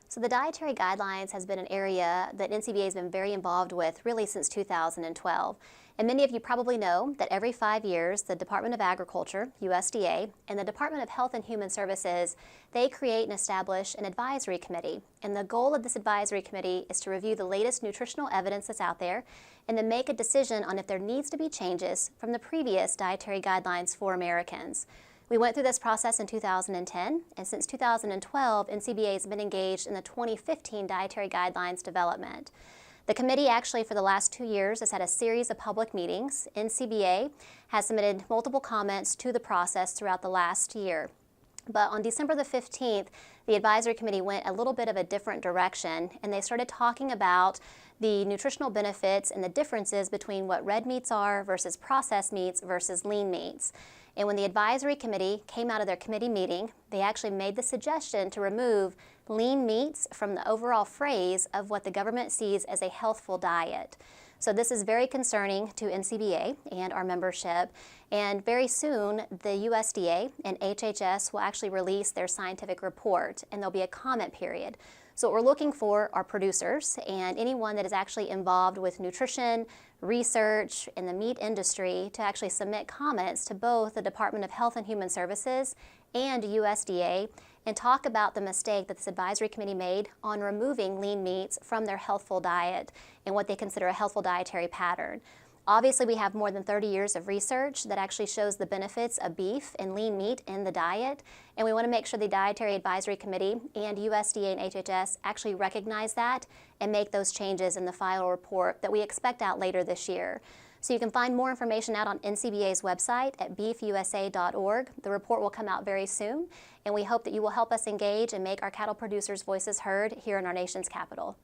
So the dietary guidelines has been an area that NCBA has been very involved with really since 2012. And many of you probably know that every 5 years, the Department of Agriculture, USDA, and the Department of Health and Human Services, they create and establish an advisory committee. And the goal of this advisory committee is to review the latest nutritional evidence that's out there and then make a decision on if there needs to be changes from the previous dietary guidelines for Americans. We went through this process in 2010, and since 2012, NCBA has been engaged in the 2015 dietary guidelines development. The committee actually for the last 2 years has had a series of public meetings. NCBA has submitted multiple comments to the process throughout the last year. But on December the 15th, the advisory committee went a little bit of a different direction, and they started talking about the nutritional benefits and the differences between what red meats are versus processed meats versus lean meats. And when the advisory committee came out of their committee meeting, they actually made the suggestion to remove lean meats from the overall phrase of what the government sees as a healthful diet. So this is very concerning to NCBA and our membership. And very soon, the USDA and HHS will actually release their scientific report, and there'll be a comment period. So what we're looking for are producers and anyone that is actually involved with nutrition, research, in the meat industry to actually submit comments to both the Department of Health and Human Services and USDA and talk about the mistake that this advisory committee made on removing lean meats from their healthful diet and what they consider a healthful dietary pattern. Obviously, we have more than 30 years of research that actually shows the benefits of beef and lean meat in the diet, and we want to make sure the Dietary Advisory Committee and USDA and HHS actually recognize that and make those changes in the final report that we expect out later this year. So you can find more information out on NCBA's website at beefusa.org. The report will come out very soon, and we hope that you will help us engage and make our cattle producers' voices heard here in our nation's capital.